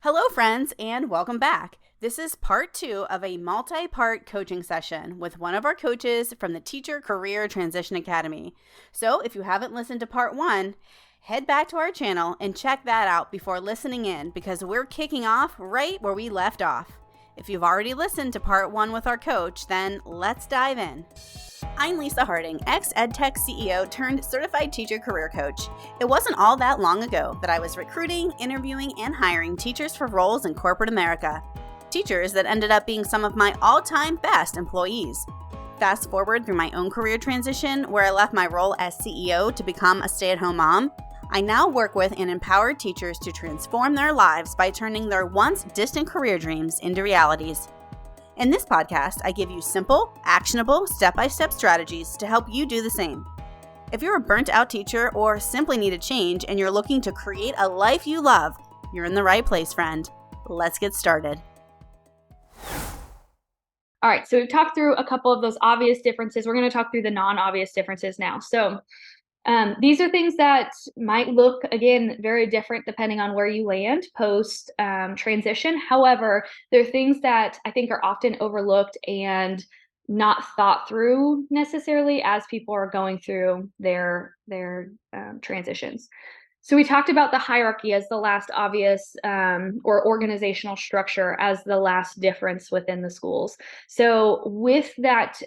Hello, friends, and welcome back. This is part 2 of a multi-part coaching session with one of our coaches from the Teacher Career Transition Academy. So if you haven't listened to part 1, head back to our channel and check that out before listening in because we're kicking off right where we left off. If you've already listened to part 1 with our coach, then let's dive in. I'm Lisa Harding, ex-EdTech CEO turned certified teacher career coach. It wasn't all that long ago that I was recruiting, interviewing, and hiring teachers for roles in corporate America. Teachers that ended up being some of my all-time best employees. Fast forward through my own career transition, where I left my role as CEO to become a stay-at-home mom, I now work with and empower teachers to transform their lives by turning their once distant career dreams into realities. In this podcast, I give you simple, actionable, step-by-step strategies to help you do the same. If you're a burnt-out teacher or simply need a change and you're looking to create a life you love, you're in the right place, friend. Let's get started. All right, so we've talked through a couple of those obvious differences. We're going to talk through the non-obvious differences now. So these are things that might look, again, very different depending on where you land post transition. However, they're things that I think are often overlooked and not thought through necessarily as people are going through their transitions. So we talked about the hierarchy as the last obvious, or organizational structure as the last difference within the schools. So with that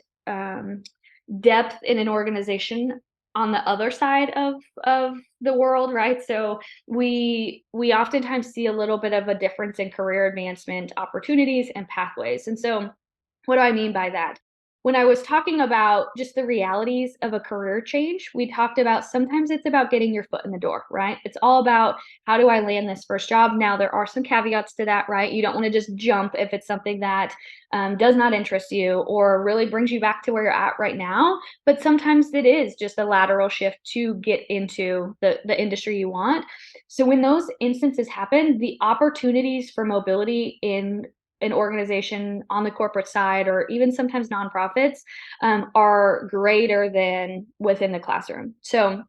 depth in an organization on the other side of the world, right? So we oftentimes see a little bit of a difference in career advancement opportunities and pathways. And so what do I mean by that? When I was talking about just the realities of a career change, we talked about sometimes it's about getting your foot in the door, right? It's all about how do I land this first job? Now, there are some caveats to that, right? You don't want to just jump if it's something that does not interest you or really brings you back to where you're at right now. But sometimes it is just a lateral shift to get into the industry you want. So when those instances happen, the opportunities for mobility in an organization on the corporate side or even sometimes nonprofits are greater than within the classroom. So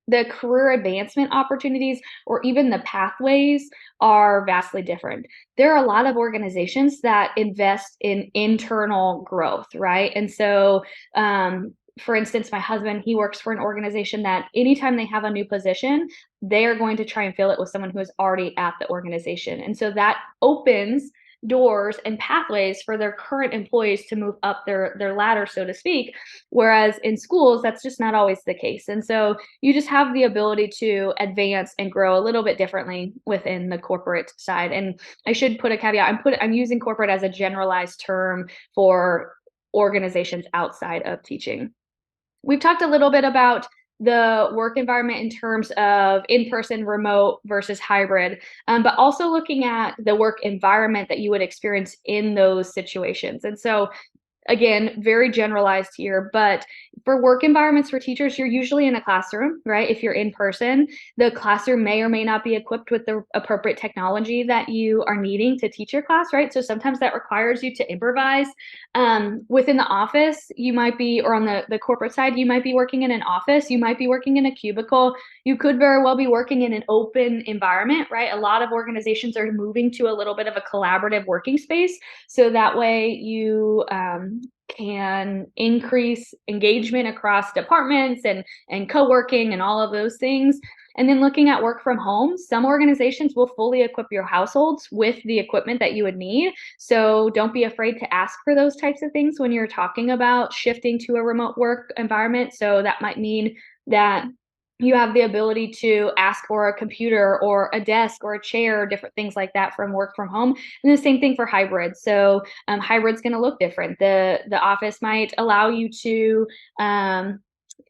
the career advancement opportunities or even the pathways are vastly different. There are a lot of organizations that invest in internal growth, right? And so for instance, my husband, he works for an organization that anytime they have a new position, they are going to try and fill it with someone who is already at the organization. And so that opens doors and pathways for their current employees to move up their ladder, so to speak. Whereas in schools, that's just not always the case. And so you just have the ability to advance and grow a little bit differently within the corporate side. And I should put a caveat. I'm using corporate as a generalized term for organizations outside of teaching. We've talked a little bit about the work environment in terms of in-person, remote versus hybrid, but also looking at the work environment that you would experience in those situations. And so again, very generalized here, but for work environments for teachers, you're usually in a classroom, right? If you're in person, the classroom may or may not be equipped with the appropriate technology that you are needing to teach your class, right? So sometimes that requires you to improvise. Within the office, you might be, or on the corporate side, you might be working in an office, you might be working in a cubicle, you could very well be working in an open environment, right? A lot of organizations are moving to a little bit of a collaborative working space. So that way you can increase engagement across departments and co-working and all of those things. And then looking at work from home, some organizations will fully equip your households with the equipment that you would need. So don't be afraid to ask for those types of things when you're talking about shifting to a remote work environment. So that might mean that you have the ability to ask for a computer or a desk or a chair, or different things like that from work from home. And the same thing for hybrid. So hybrid's going to look different. The office might allow you to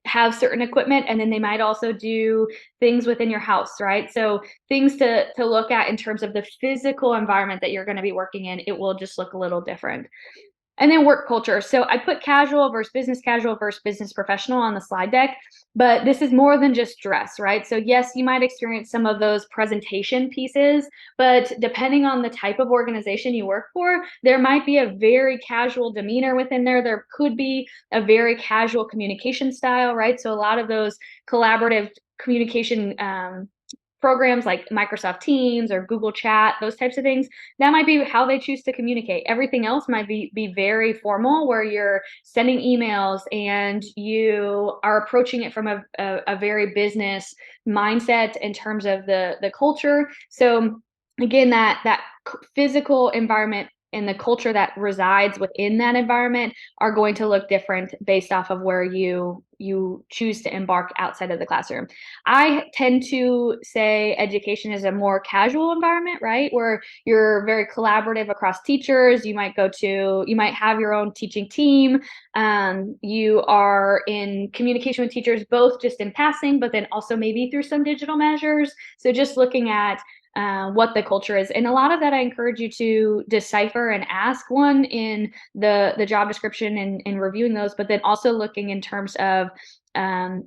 have certain equipment, and then they might also do things within your house, right? So things to look at in terms of the physical environment that you're going to be working in, it will just look a little different. And then work culture. So I put casual versus business professional on the slide deck, but this is more than just dress, right? So yes, you might experience some of those presentation pieces, but depending on the type of organization you work for, there might be a very casual demeanor within there. There could be a very casual communication style, right? So a lot of those collaborative communication programs like Microsoft Teams or Google Chat, those types of things, that might be how they choose to communicate. Everything else might be very formal, where you're sending emails and you are approaching it from a very business mindset in terms of the culture. So again, that physical environment and the culture that resides within that environment are going to look different based off of where you choose to embark outside of the classroom. I tend to say education is a more casual environment, right? Where you're very collaborative across teachers. You might have your own teaching team. You are in communication with teachers, both just in passing, but then also maybe through some digital measures. So just looking at what the culture is. And a lot of that I encourage you to decipher and ask, one in the job description and reviewing those, but then also looking in terms of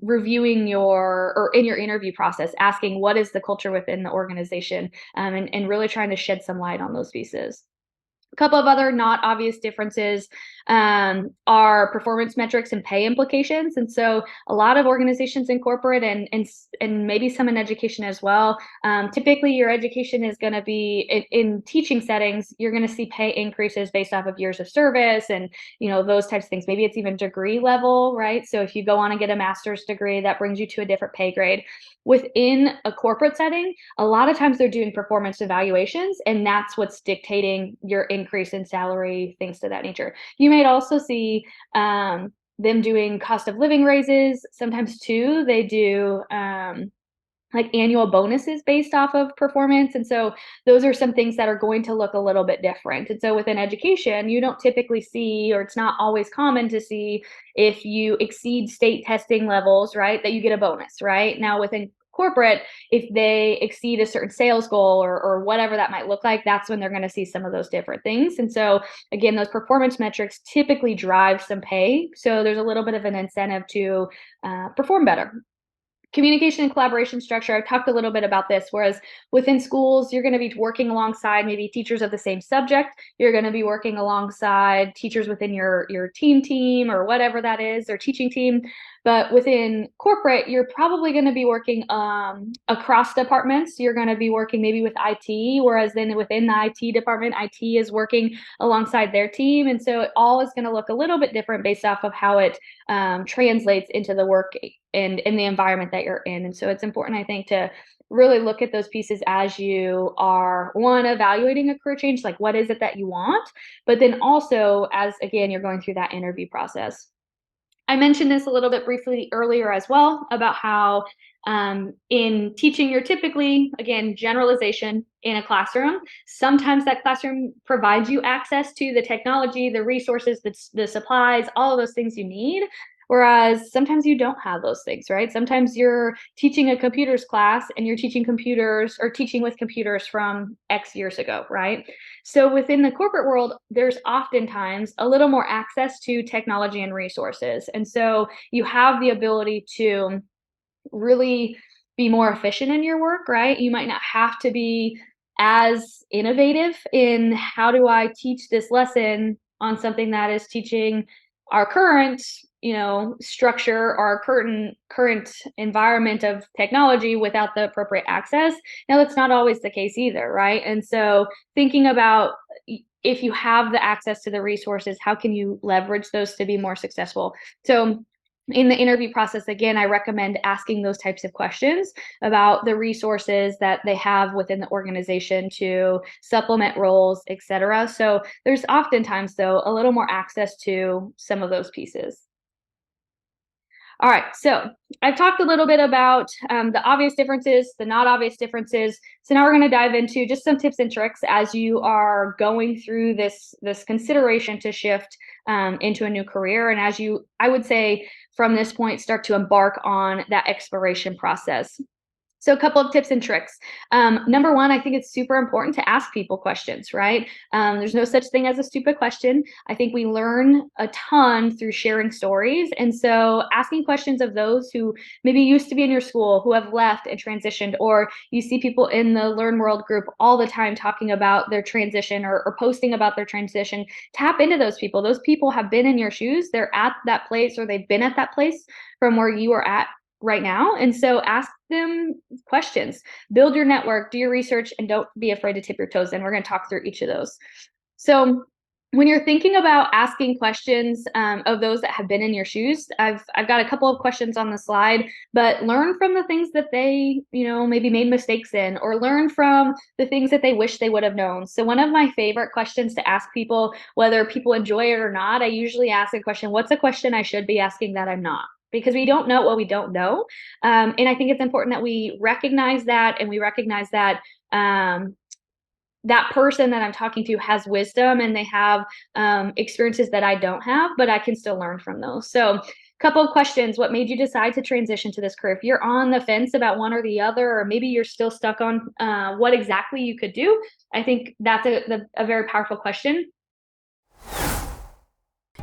reviewing or in your interview process, asking what is the culture within the organization, and really trying to shed some light on those pieces. A couple of other not obvious differences are performance metrics and pay implications. And so a lot of organizations in corporate and maybe some in education as well, typically your education is going to be in teaching settings, you're going to see pay increases based off of years of service and those types of things. Maybe it's even degree level, right? So if you go on and get a master's degree, that brings you to a different pay grade. Within a corporate setting, a lot of times they're doing performance evaluations, and that's what's dictating your increase in salary, things to that nature. You might also see them doing cost of living raises. Sometimes too, they do like annual bonuses based off of performance. And so those are some things that are going to look a little bit different. And so within education, you don't typically see, or it's not always common to see, if you exceed state testing levels, right, that you get a bonus, right? Now within corporate, if they exceed a certain sales goal or whatever that might look like, that's when they're going to see some of those different things. And so again, those performance metrics typically drive some pay. So there's a little bit of an incentive to perform better. Communication and collaboration structure, I've talked a little bit about this, whereas within schools, you're going to be working alongside maybe teachers of the same subject. You're going to be working alongside teachers within your team or whatever that is, or teaching team. But within corporate, you're probably going to be working across departments. You're going to be working maybe with IT, whereas then within the IT department, IT is working alongside their team. And so it all is going to look a little bit different based off of how it translates into the work and in the environment that you're in. And so it's important, I think, to really look at those pieces as you are, one, evaluating a career change, like what is it that you want, but then also as, again, you're going through that interview process. I mentioned this a little bit briefly earlier as well, about how in teaching, you're typically, again, generalization in a classroom. Sometimes that classroom provides you access to the technology, the resources, the supplies, all of those things you need. Whereas sometimes you don't have those things, right? Sometimes you're teaching a computers class and you're teaching computers or teaching with computers from X years ago, right? So within the corporate world, there's oftentimes a little more access to technology and resources. And so you have the ability to really be more efficient in your work, right? You might not have to be as innovative in how do I teach this lesson on something that is teaching our current structure or our current environment of technology without the appropriate access. Now that's not always the case either, right? And so thinking about, if you have the access to the resources, how can you leverage those to be more successful? So in the interview process, again, I recommend asking those types of questions about the resources that they have within the organization to supplement roles, et cetera. So there's oftentimes, though, a little more access to some of those pieces. All right, so I've talked a little bit about the obvious differences, the not obvious differences. So now we're going to dive into just some tips and tricks as you are going through this consideration to shift into a new career, and as you, I would say, from this point, start to embark on that exploration process. So a couple of tips and tricks. Number one, I think it's super important to ask people questions, right? There's no such thing as a stupid question. I think we learn a ton through sharing stories. And so asking questions of those who maybe used to be in your school, who have left and transitioned, or you see people in the Learn World group all the time talking about their transition or posting about their transition. Tap into those people. Those people have been in your shoes. They're at that place, or they've been at that place from where you are at right now. And so ask them questions, build your network, do your research, and don't be afraid to tip your toes in. We're going to talk through each of those. So when you're thinking about asking questions of those that have been in your shoes, I've got a couple of questions on the slide, but learn from the things that they, maybe made mistakes in, or learn from the things that they wish they would have known. So one of my favorite questions to ask people, whether people enjoy it or not, I usually ask a question, what's a question I should be asking that I'm not? Because we don't know what we don't know. And I think it's important that we recognize that, and we recognize that that person that I'm talking to has wisdom, and they have experiences that I don't have, but I can still learn from those. So, couple of questions. What made you decide to transition to this career? If you're on the fence about one or the other, or maybe you're still stuck on what exactly you could do, I think that's a very powerful question.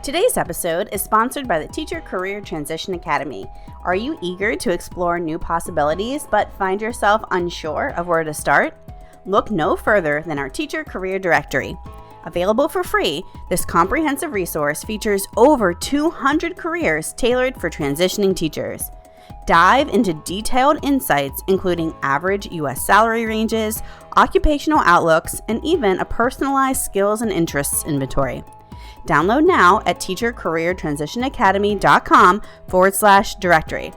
Today's episode is sponsored by the Teacher Career Transition Academy. Are you eager to explore new possibilities but find yourself unsure of where to start? Look no further than our Teacher Career Directory. Available for free, this comprehensive resource features over 200 careers tailored for transitioning teachers. Dive into detailed insights including average U.S. salary ranges, occupational outlooks, and even a personalized skills and interests inventory. Download now at teachercareertransitionacademy.com/directory.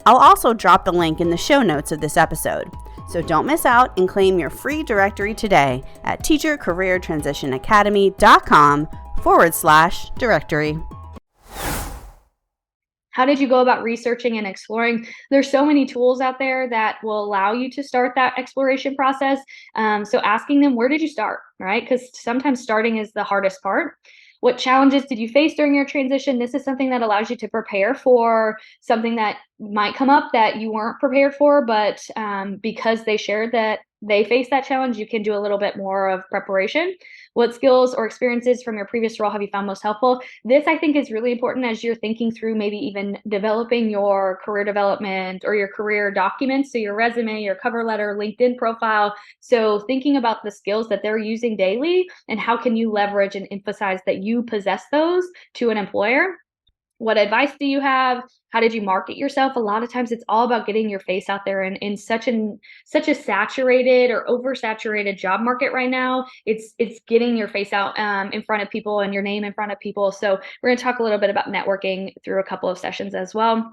I'll also drop the link in the show notes of this episode. So don't miss out and claim your free directory today at teachercareertransitionacademy.com/directory. How did you go about researching and exploring? There's so many tools out there that will allow you to start that exploration process. So asking them, where did you start, right? Because sometimes starting is the hardest part. What challenges did you face during your transition? This is something that allows you to prepare for something that might come up that you weren't prepared for, but because they shared that they faced that challenge, you can do a little bit more of preparation. What skills or experiences from your previous role have you found most helpful? This, I think, is really important as you're thinking through maybe even developing your career development or your career documents. So your resume, your cover letter, LinkedIn profile. So thinking about the skills that they're using daily and how can you leverage and emphasize that you possess those to an employer. What advice do you have? How did you market yourself? A lot of times it's all about getting your face out there, and in such a saturated or oversaturated job market right now. It's getting your face out in front of people and your name in front of people. So we're going to talk a little bit about networking through a couple of sessions as well.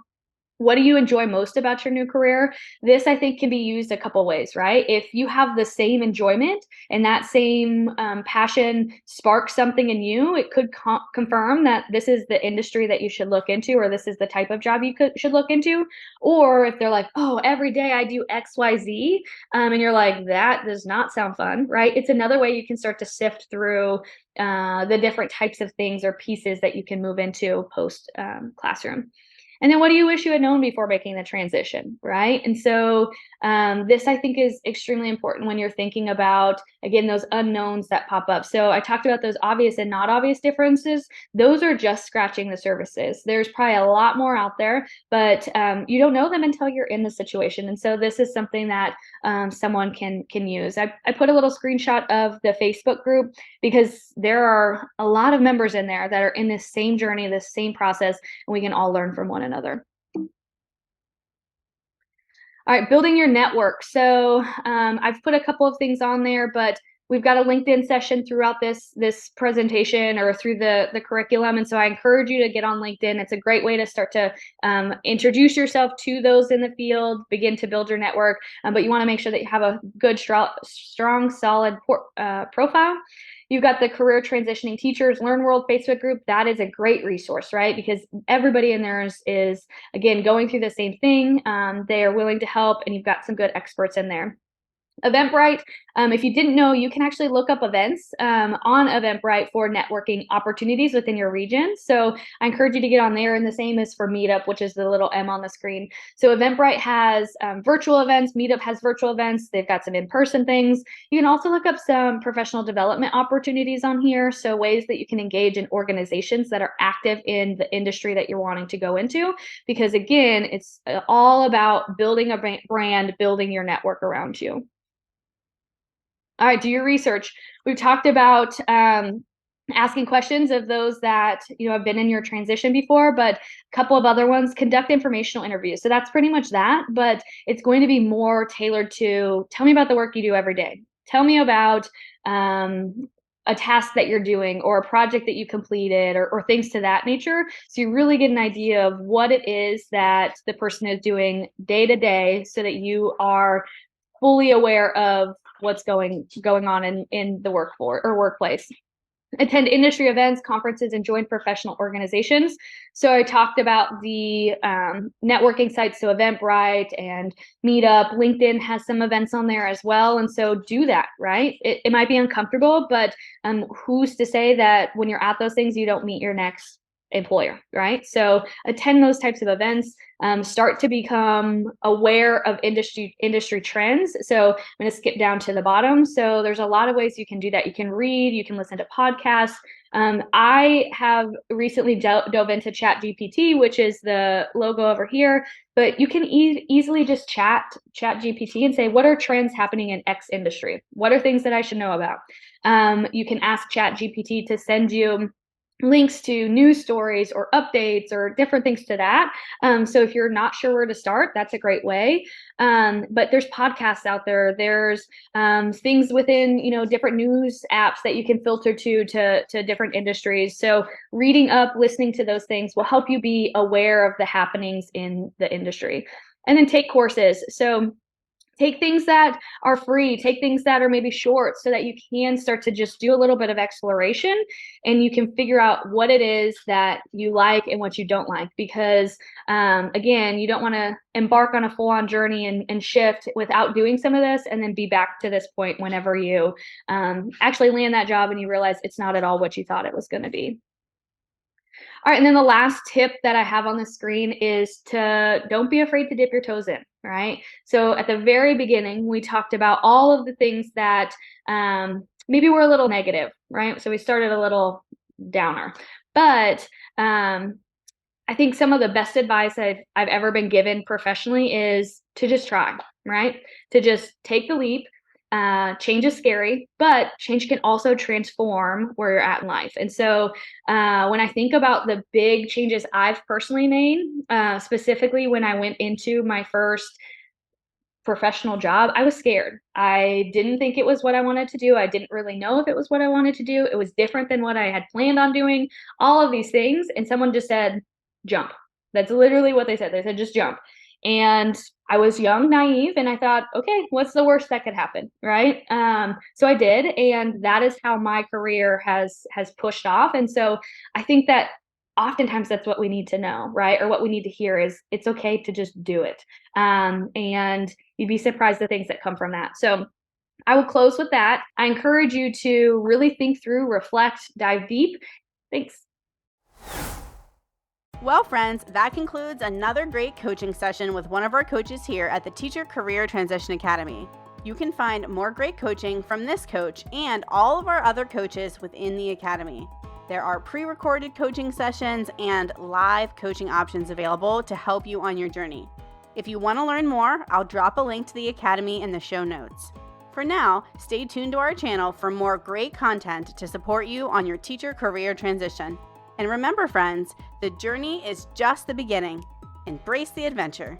What do you enjoy most about your new career? This, I think, can be used a couple ways, right? If you have the same enjoyment and that same passion sparks something in you, it could confirm that this is the industry that you should look into, or this is the type of job you should look into. Or if they're like, oh, every day I do X, Y, Z, and you're like, that does not sound fun, right? It's another way you can start to sift through the different types of things or pieces that you can move into post classroom. And then what do you wish you had known before making the transition, right? And so this, I think, is extremely important when you're thinking about, again, those unknowns that pop up. So I talked about those obvious and not obvious differences. Those are just scratching the surfaces. There's probably a lot more out there, but you don't know them until you're in the situation. And so this is something that someone can use. I put a little screenshot of the Facebook group because there are a lot of members in there that are in this same journey, this same process, and we can all learn from one another. All right, building your network. So I've put a couple of things on there, but we've got a LinkedIn session throughout this presentation or through the curriculum. And so I encourage you to get on LinkedIn. It's a great way to start to introduce yourself to those in the field, begin to build your network. But you want to make sure that you have a good, strong, solid profile. You've got the Career Transitioning Teachers Learn World Facebook group. That is a great resource, right? Because everybody in there is again, going through the same thing. They are willing to help, and you've got some good experts in there. Eventbrite, if you didn't know, you can actually look up events on Eventbrite for networking opportunities within your region. So I encourage you to get on there, and the same is for Meetup, which is the little M on the screen. So Eventbrite has virtual events, Meetup has virtual events, they've got some in-person things. You can also look up some professional development opportunities on here, so ways that you can engage in organizations that are active in the industry that you're wanting to go into, because again, it's all about building a brand, building your network around you. All right, do your research. We've talked about asking questions of those that, have been in your transition before, but a couple of other ones, conduct informational interviews. So that's pretty much that, but it's going to be more tailored to tell me about the work you do every day. Tell me about a task that you're doing or a project that you completed or things to that nature. So you really get an idea of what it is that the person is doing day to day so that you are fully aware of what's going on in the workplace. Attend industry events, conferences, and join professional organizations. So I talked about the networking sites, so Eventbrite and Meetup. LinkedIn has some events on there as well. And so do that, right? It might be uncomfortable, but who's to say that when you're at those things, you don't meet your next employer, right? So attend those types of events, start to become aware of industry trends. So I'm going to skip down to the bottom. So there's a lot of ways you can do that. You can read, you can listen to podcasts. I have recently dove into ChatGPT, which is the logo over here, but you can easily just chat GPT and say, what are trends happening in X industry? What are things that I should know about? You can ask ChatGPT to send you links to news stories or updates or different things to that. So if you're not sure where to start, that's a great way. But there's podcasts out there. There's things within, different news apps that you can filter to different industries. So reading up, listening to those things will help you be aware of the happenings in the industry. And then take courses. So take things that are free, take things that are maybe short so that you can start to just do a little bit of exploration and you can figure out what it is that you like and what you don't like. Because again, you don't want to embark on a full-on journey and shift without doing some of this and then be back to this point whenever you actually land that job and you realize it's not at all what you thought it was going to be. All right, and then the last tip that I have on the screen is to don't be afraid to dip your toes in, right? So at the very beginning, we talked about all of the things that maybe were a little negative, right? So we started a little downer. But I think some of the best advice I've ever been given professionally is to just try, right? To just take the leap. Change is scary, but change can also transform where you're at in life. And so when I think about the big changes I've personally made, specifically when I went into my first professional job, I was scared. I didn't think it was what I wanted to do. I didn't really know if it was what I wanted to do. It was different than what I had planned on doing, all of these things. And someone just said, jump. That's literally what they said. They said, just jump. And I was young, naive, and I thought, okay, what's the worst that could happen, right? So I did, and that is how my career has pushed off. And so I think that oftentimes that's what we need to know, right? Or what we need to hear is it's okay to just do it. And you'd be surprised the things that come from that. So I will close with that. I encourage you to really think through, reflect, dive deep. Thanks. Well, friends, that concludes another great coaching session with one of our coaches here at the Teacher Career Transition Academy. You can find more great coaching from this coach and all of our other coaches within the Academy. There are pre-recorded coaching sessions and live coaching options available to help you on your journey. If you want to learn more, I'll drop a link to the Academy in the show notes. For now, stay tuned to our channel for more great content to support you on your teacher career transition. And remember, friends, the journey is just the beginning. Embrace the adventure.